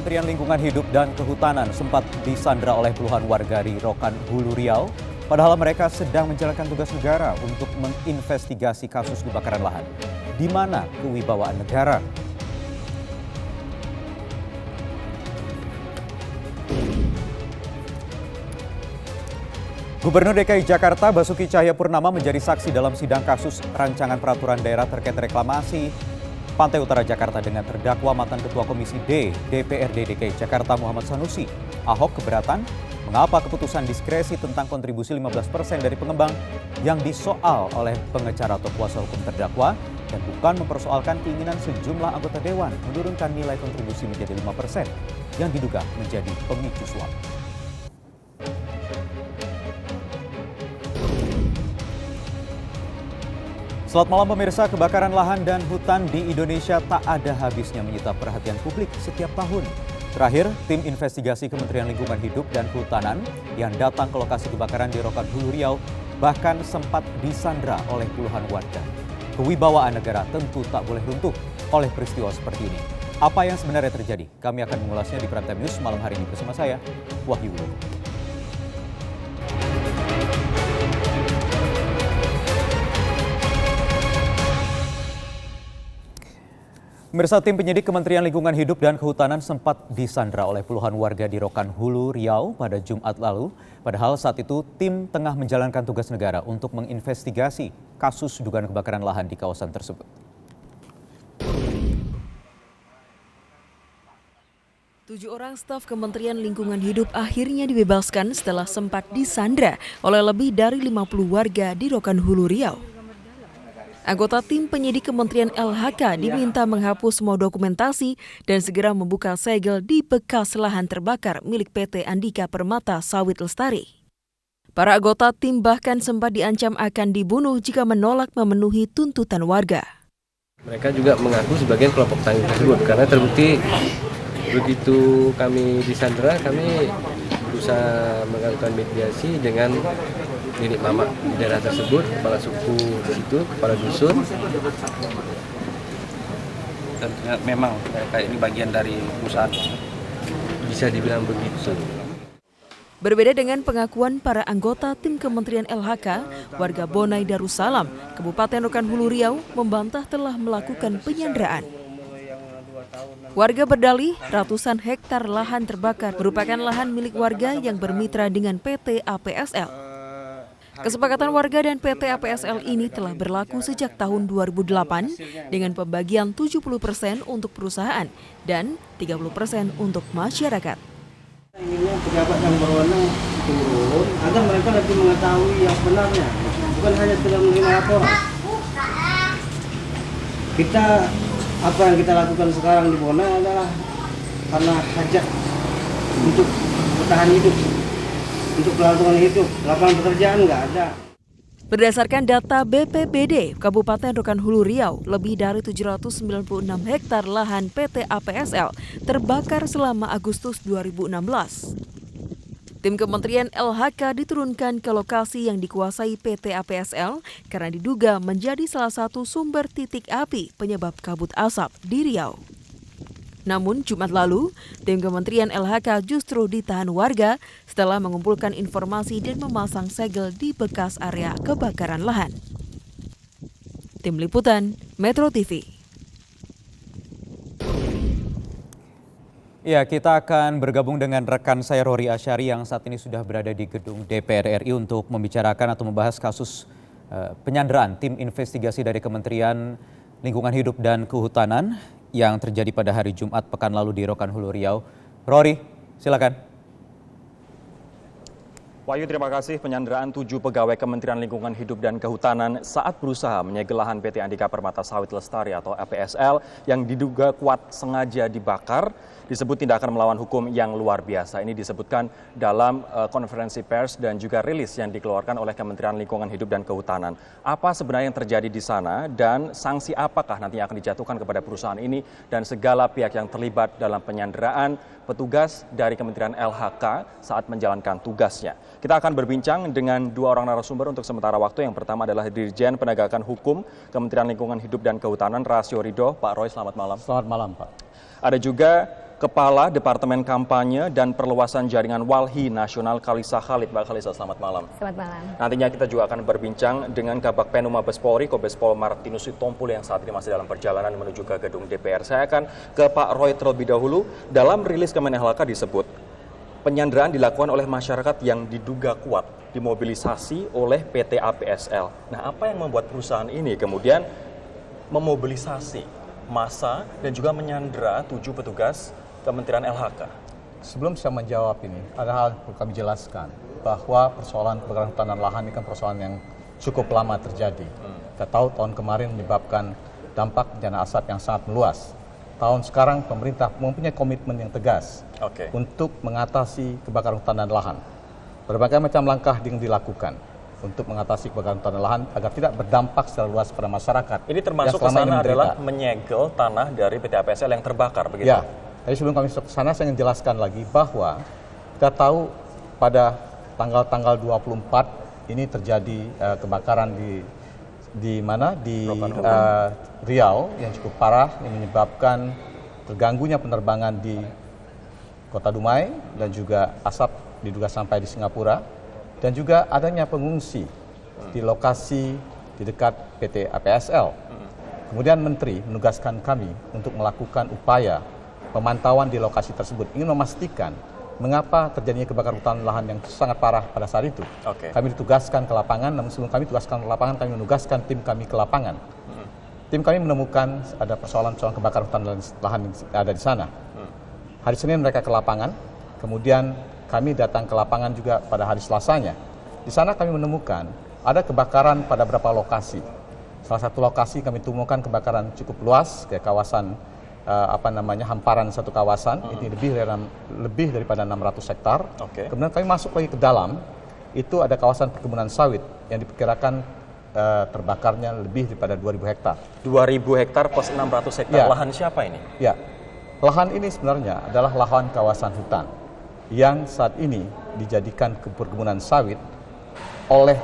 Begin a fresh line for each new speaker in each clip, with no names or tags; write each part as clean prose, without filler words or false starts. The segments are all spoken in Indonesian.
Kementerian Lingkungan Hidup dan Kehutanan sempat disandra oleh puluhan warga di Rokan Hulu Riau, padahal mereka sedang menjalankan tugas negara untuk menginvestigasi kasus kebakaran lahan. Di mana kewibawaan negara? Gubernur DKI Jakarta Basuki Cahayapurnama menjadi saksi dalam sidang kasus rancangan peraturan daerah terkait reklamasi Pantai Utara Jakarta dengan terdakwa mantan Ketua Komisi D DPRD DKI Jakarta Muhammad Sanusi. Ahok keberatan mengapa keputusan diskresi tentang kontribusi 15% dari pengembang yang disoal oleh pengacara atau kuasa hukum terdakwa dan bukan mempersoalkan keinginan sejumlah anggota dewan menurunkan nilai kontribusi menjadi 5% yang diduga menjadi pemicu suap. Selamat malam pemirsa, kebakaran lahan dan hutan di Indonesia tak ada habisnya menyita perhatian publik setiap tahun. Terakhir, tim investigasi Kementerian Lingkungan Hidup dan Kehutanan yang datang ke lokasi kebakaran di Rokan Hulu Riau bahkan sempat disandra oleh puluhan warga. Kewibawaan negara tentu tak boleh runtuh oleh peristiwa seperti ini. Apa yang sebenarnya terjadi? Kami akan mengulasnya di Prime Time News malam hari ini bersama saya, Wahyu Wulo. Pemirsa, tim penyidik Kementerian Lingkungan Hidup dan Kehutanan sempat disandra oleh puluhan warga di Rokan Hulu Riau pada Jumat lalu. Padahal saat itu tim tengah menjalankan tugas negara untuk menginvestigasi kasus dugaan kebakaran lahan di kawasan tersebut.
Tujuh orang staf Kementerian Lingkungan Hidup akhirnya dibebaskan setelah sempat disandra oleh lebih dari 50 warga di Rokan Hulu Riau. Anggota tim penyidik Kementerian LHK diminta menghapus semua dokumentasi dan segera membuka segel di bekas lahan terbakar milik PT Andika Permata Sawit Lestari. Para anggota tim bahkan sempat diancam akan dibunuh jika menolak memenuhi tuntutan warga.
Mereka juga mengaku sebagai kelompok tani tersebut karena terbukti begitu kami disandra, kami berusaha melakukan mediasi dengan nenek mama di daerah tersebut, kepala suku di situ, kepala dusun.
Dan memang mereka ini bagian dari perusahaan.
Bisa dibilang begitu.
Berbeda dengan pengakuan para anggota tim Kementerian LHK, warga Bonai Darussalam, Kabupaten Rokan Hulu Riau membantah telah melakukan penyanderaan. Warga berdalih ratusan hektar lahan terbakar merupakan lahan milik warga yang bermitra dengan PT APSL. Kesepakatan warga dan PT APSL ini telah berlaku sejak tahun 2008 dengan pembagian 70% untuk perusahaan dan 30% untuk masyarakat.
Inginnya pejabat yang berwenang turun agar mereka lebih mengetahui yang sebenarnya, bukan hanya sekedar menerima laporan. Apa yang kita lakukan sekarang di Bonai adalah karena hajat untuk bertahan hidup. Untuk kelangsungan hidup, lapangan pekerjaan nggak ada.
Berdasarkan data BPBD, Kabupaten Rokan Hulu Riau, lebih dari 796 hektar lahan PT APSL terbakar selama Agustus 2016. Tim Kementerian LHK diturunkan ke lokasi yang dikuasai PT APSL karena diduga menjadi salah satu sumber titik api penyebab kabut asap di Riau. Namun Jumat lalu, tim Kementerian LHK justru ditahan warga setelah mengumpulkan informasi dan memasang segel di bekas area kebakaran lahan. Tim Liputan, Metro TV.
Ya, kita akan bergabung dengan rekan saya Rory Asyari yang saat ini sudah berada di gedung DPR RI untuk membicarakan atau membahas kasus penyanderaan tim investigasi dari Kementerian Lingkungan Hidup dan Kehutanan yang terjadi pada hari Jumat pekan lalu di Rokan Hulu Riau. Rory, silakan.
Wahyu, terima kasih. Penyanderaan 7 pegawai Kementerian Lingkungan Hidup dan Kehutanan saat berusaha menyegel lahan PT Andika Permata Sawit Lestari atau APSL yang diduga kuat sengaja dibakar disebut tindakan melawan hukum yang luar biasa. Ini disebutkan dalam konferensi pers dan juga rilis yang dikeluarkan oleh Kementerian Lingkungan Hidup dan Kehutanan. Apa sebenarnya yang terjadi di sana dan sanksi apakah nantinya akan dijatuhkan kepada perusahaan ini dan segala pihak yang terlibat dalam penyanderaan petugas dari Kementerian LHK saat menjalankan tugasnya. Kita akan berbincang dengan dua orang narasumber untuk sementara waktu. Yang pertama adalah Dirjen Penegakan Hukum Kementerian Lingkungan Hidup dan Kehutanan, Rasio Ridho. Pak Roy, selamat malam.
Selamat malam, Pak.
Ada juga Kepala Departemen Kampanye dan Perluasan Jaringan Walhi Nasional Kalisa Khalid. Mbak Kalisa, selamat malam.
Selamat malam.
Nantinya kita juga akan berbincang dengan Kabag Penum Mabes Polri, Kombes Pol Martinus Sitompul yang saat ini masih dalam perjalanan menuju ke gedung DPR. Saya akan ke Pak Roy terlebih dahulu. Dalam rilis Kemen LHK disebut, penyanderaan dilakukan oleh masyarakat yang diduga kuat dimobilisasi oleh PT APSL. Nah, apa yang membuat perusahaan ini kemudian memobilisasi massa dan juga menyandera 7 petugas Kementerian LHK?
Sebelum saya menjawab ini, ada hal yang perlu kami jelaskan bahwa persoalan kebakaran hutan dan lahan ini kan persoalan yang cukup lama terjadi. Kita tahu tahun kemarin menyebabkan dampak bencana asap yang sangat meluas. Tahun sekarang pemerintah mempunyai komitmen yang tegas untuk mengatasi kebakaran hutan dan lahan. Berbagai macam langkah yang dilakukan untuk mengatasi kebakaran hutan dan lahan agar tidak berdampak secara luas pada masyarakat.
Ini termasuk ke sana adalah menyegel tanah dari PT APSL yang terbakar, begitu?
Ya. Jadi sebelum kami ke sana, saya ingin jelaskan lagi bahwa kita tahu pada tanggal 24 ini terjadi kebakaran di mana? Di Riau yang cukup parah, yang menyebabkan terganggunya penerbangan di Kota Dumai dan juga asap diduga sampai di Singapura dan juga adanya pengungsi di lokasi di dekat PT APSL. Kemudian Menteri menugaskan kami untuk melakukan upaya pemantauan di lokasi tersebut, ingin memastikan mengapa terjadinya kebakaran hutan lahan yang sangat parah pada saat itu. Kami ditugaskan ke lapangan, namun sebelum kami tugaskan ke lapangan, kami menugaskan tim kami ke lapangan. Tim kami menemukan ada persoalan-persoalan kebakaran hutan dan lahan yang ada di sana. Hari Senin mereka ke lapangan, kemudian kami datang ke lapangan juga pada hari Selasanya. Di sana kami menemukan ada kebakaran pada beberapa lokasi. Salah satu lokasi kami temukan kebakaran cukup luas, kayak kawasan hamparan satu kawasan, ini lebih daripada 600 hektar. Kemudian kami masuk lagi ke dalam, itu ada kawasan perkebunan sawit yang diperkirakan terbakarnya lebih daripada 2.000 hektar.
2.000 hektar plus 600 hektar, lahan siapa ini?
Ya, lahan ini sebenarnya adalah lahan kawasan hutan yang saat ini dijadikan perkebunan sawit oleh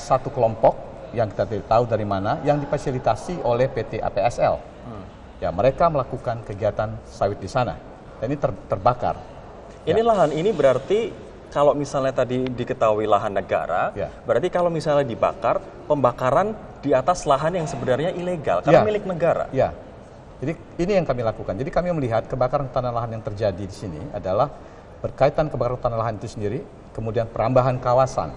satu kelompok yang kita tidak tahu dari mana, yang difasilitasi oleh PT APSL. Ya, mereka melakukan kegiatan sawit di sana dan ini terbakar.
Ini lahan ini berarti kalau misalnya tadi diketahui lahan negara, berarti kalau misalnya dibakar, pembakaran di atas lahan yang sebenarnya ilegal karena milik negara.
Ya, jadi ini yang kami lakukan. Jadi kami melihat kebakaran hutan dan lahan yang terjadi di sini adalah berkaitan kebakaran hutan dan lahan itu sendiri, kemudian perambahan kawasan.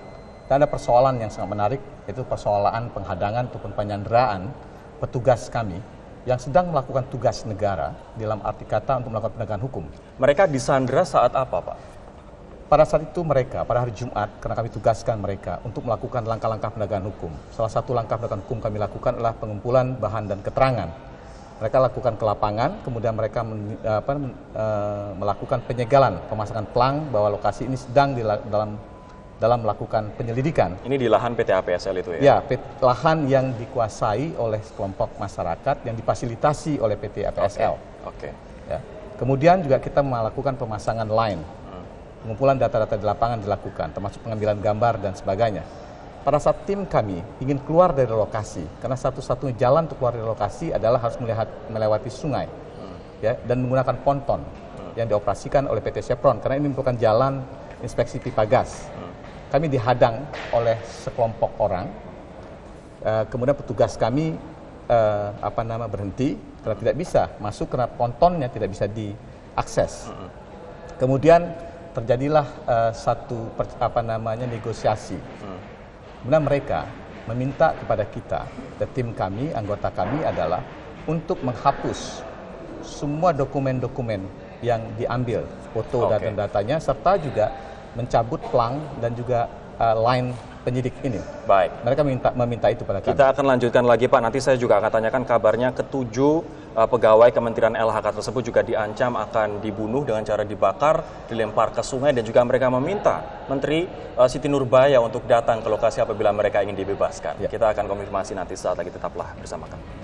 Dan ada persoalan yang sangat menarik, yaitu persoalan penghadangan ataupun penyanderaan petugas kami yang sedang melakukan tugas negara dalam arti kata untuk melakukan penegakan hukum.
Mereka disandera saat apa, Pak?
Pada saat itu mereka, pada hari Jumat, karena kami tugaskan mereka untuk melakukan langkah-langkah penegakan hukum. Salah satu langkah penegakan hukum kami lakukan adalah pengumpulan bahan dan keterangan. Mereka lakukan ke lapangan, kemudian mereka melakukan penyegalan, pemasangan pelang bahwa lokasi ini sedang dalam melakukan penyelidikan.
Ini di lahan PT APSL itu ya?
Ya, lahan yang dikuasai oleh kelompok masyarakat yang difasilitasi oleh PT APSL. Ya. Kemudian juga kita melakukan pemasangan line. Pengumpulan data-data di lapangan dilakukan, termasuk pengambilan gambar dan sebagainya. Pada saat tim kami ingin keluar dari lokasi, karena satu-satunya jalan untuk keluar dari lokasi adalah harus melewati sungai, ya, dan menggunakan ponton yang dioperasikan oleh PT Chevron, karena ini merupakan jalan inspeksi pipa gas. Kami dihadang oleh sekelompok orang, kemudian petugas kami berhenti karena tidak bisa masuk karena pontonnya tidak bisa diakses. Kemudian terjadilah satu negosiasi. Kemudian mereka meminta kepada kita, tim kami, anggota kami adalah untuk menghapus semua dokumen-dokumen yang diambil, foto dan datanya, serta juga mencabut pelang dan juga line penyidik ini.
Baik.
Mereka meminta itu pada kami.
Kita akan lanjutkan lagi, Pak. Nanti saya juga akan tanyakan kabarnya ke-7 pegawai Kementerian LHK tersebut juga diancam akan dibunuh dengan cara dibakar, dilempar ke sungai, dan juga mereka meminta Menteri Siti Nurbaya untuk datang ke lokasi apabila mereka ingin dibebaskan. Kita akan konfirmasi nanti saat lagi, tetaplah bersama kami.